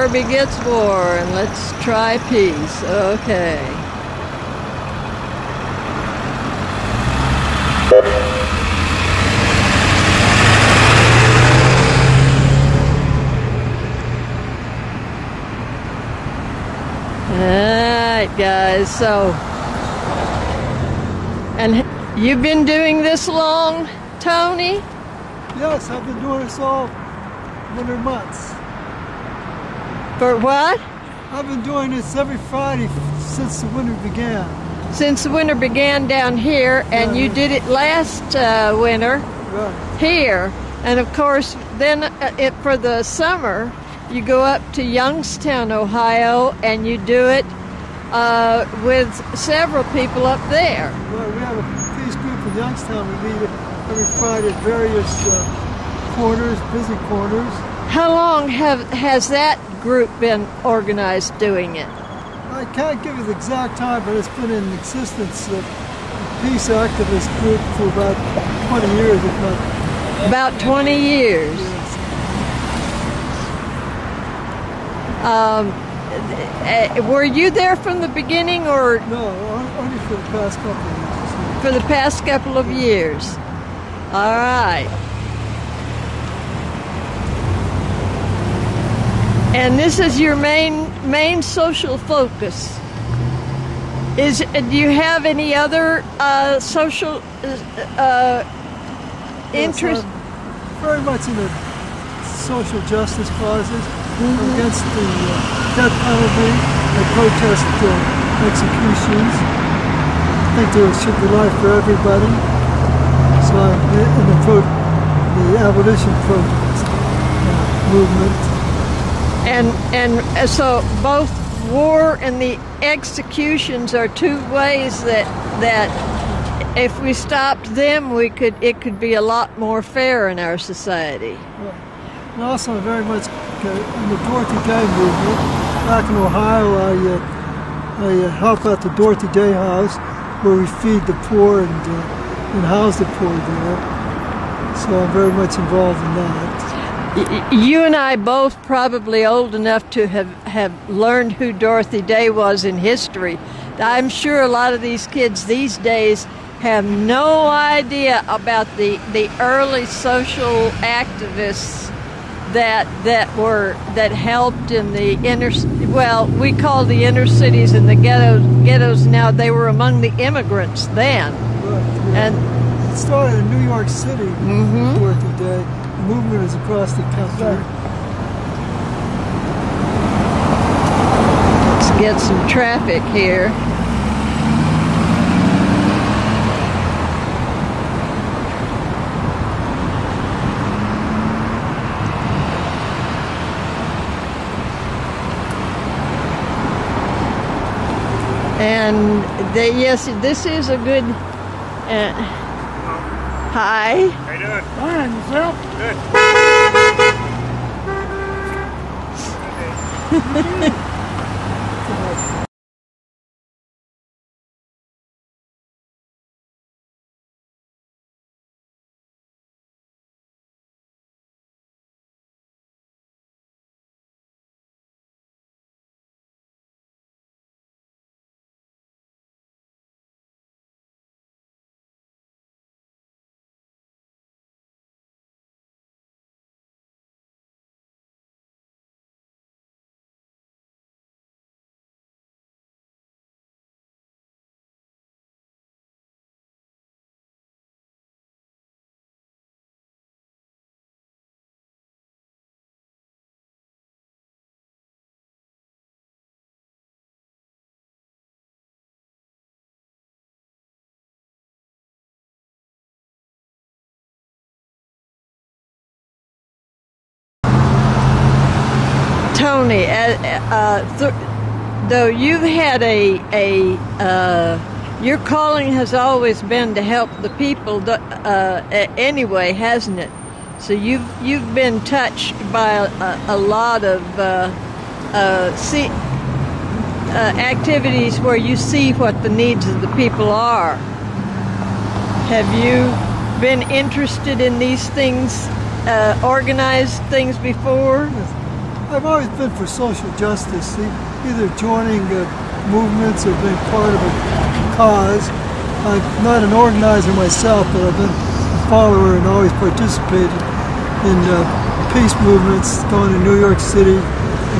Kirby gets war, and let's try peace. Okay. Alright, guys, so, and you've been doing this long, Tony? Yes, I've been doing this all winter months. For what? I've been doing this every Friday since the winter began. Since the winter began down here, and you did it last winter here. And of course, then for the summer, you go up to Youngstown, Ohio, and you do it with several people up there. Well, we have a peace group in Youngstown. We meet every Friday at various corners, busy corners. How long has that group been organized doing it? I can't give you the exact time, but it's been in existence, the peace activist group, for about 20 years, if not. About 20 years. Yes. Were you there from the beginning, or? No, only for the past couple of years. For the past couple of years. All right. And this is your main social focus. Do you have any other social interest? Yes, I'm very much into social justice causes. I'm against the death penalty. I protest executions. I think there should be life for everybody. So I'm in the abolition protest movement. And so both war and the executions are two ways that if we stopped them, it could be a lot more fair in our society. And also I'm very much in the Dorothy Day movement. Back in Ohio, I help out the Dorothy Day House, where we feed the poor and house the poor there. So I'm very much involved in that. You and I both probably old enough to have learned who Dorothy Day was in history. I'm sure a lot of these kids these days have no idea about the early social activists that helped in the we call the inner cities and the ghettos now. They were among the immigrants then. Right, yeah. And it started in New York City, Dorothy Day. The movement is across the country. Let's get some traffic here. And yes, this is a good. Hi. How you doing? Fine, yourself? Good. Tony, though you've had your calling has always been to help the people anyway, hasn't it? So you've been touched by a lot of activities where you see what the needs of the people are. Have you been interested in these things, organized things before? Yes. I've always been for social justice, either joining movements or being part of a cause. I'm not an organizer myself, but I've been a follower and always participated in peace movements, going to New York City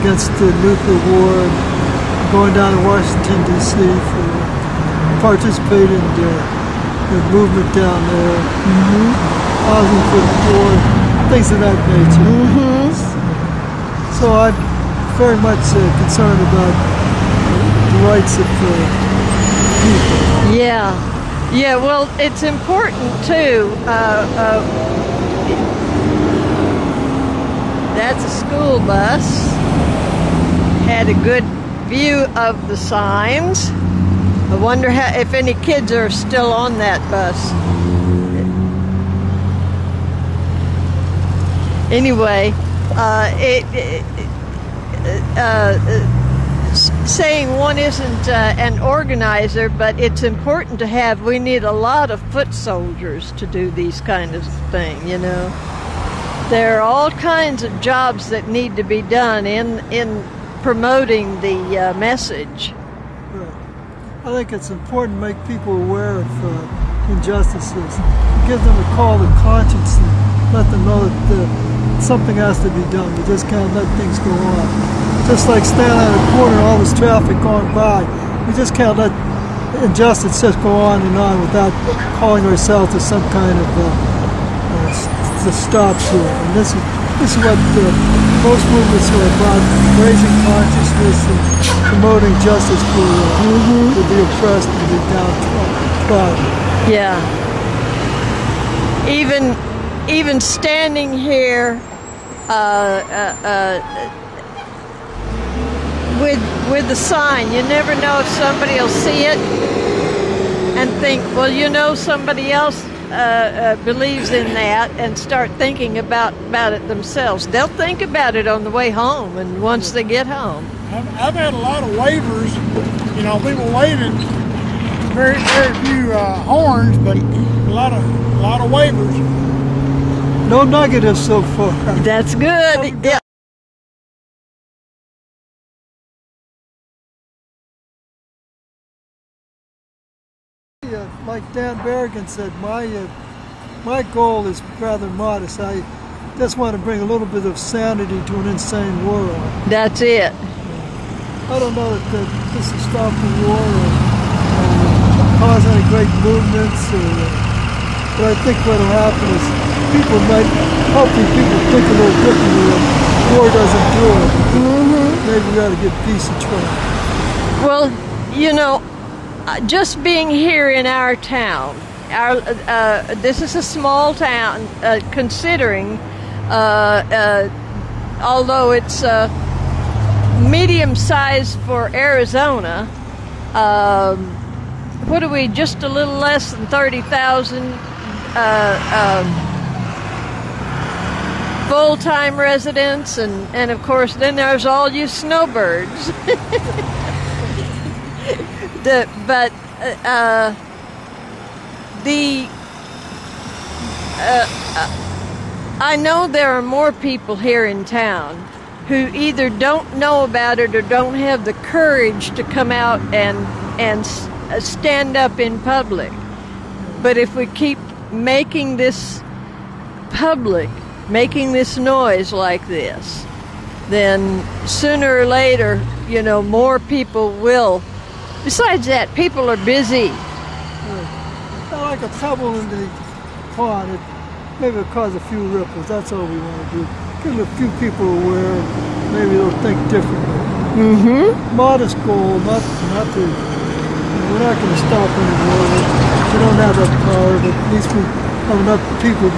against the nuclear war, and going down to Washington, D.C. for participate in the movement down there, housing for the poor, things of that nature. So I'm very much concerned about the rights of people. Yeah, well, it's important too. That's a school bus. Had a good view of the signs. I wonder if any kids are still on that bus. Anyway, saying one isn't an organizer, but it's important to have. We need a lot of foot soldiers to do these kind of things, you know. There are all kinds of jobs that need to be done in promoting the message. Right. I think it's important to make people aware of injustices, give them a call to conscience, and let them know that something has to be done. You just can't let things go on. Just like standing at a corner, all this traffic going by, we just can't let injustice just go on and on without calling ourselves to some kind of the stop to it. And this is what most movements are about: raising consciousness and promoting justice for the oppressed and the downtrodden. Yeah. Even standing here with the sign, you never know if somebody will see it and think, well, you know, somebody else believes in that, and start thinking about it themselves. They'll think about it on the way home and once they get home. I've had a lot of waivers, you know, people waving, very few horns, but a lot of waivers. No negatives so far. That's good. Yeah. Like Dan Berrigan said, my goal is rather modest. I just want to bring a little bit of sanity to an insane world. That's it. I don't know that this will stop the war or cause any great movements, but I think what will happen is hopefully people think a little differently when war doesn't do it. Maybe we ought to get peace and trust. Well, you know, just being here in our town, this is a small town, considering, although it's medium sized for Arizona. What are we? Just a little less than 30,000 full-time residents, and of course, then there's all you snowbirds. I know there are more people here in town who either don't know about it or don't have the courage to come out and stand up in public. But if we keep making this public, making this noise like this, then sooner or later, you know, more people will. Besides that, people are busy. Like a pebble in the pond, maybe it'll cause a few ripples. That's all we want to do. Get a few people aware, maybe they'll think differently. Modest goal, not to. We're not going to stop anymore. We don't have that power, but at least we have enough people.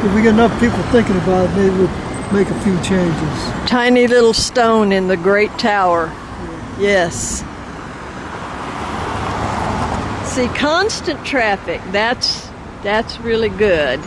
If we get enough people thinking about it, maybe we'll make a few changes. Tiny little stone in the great tower. Yes. See, constant traffic, that's really good.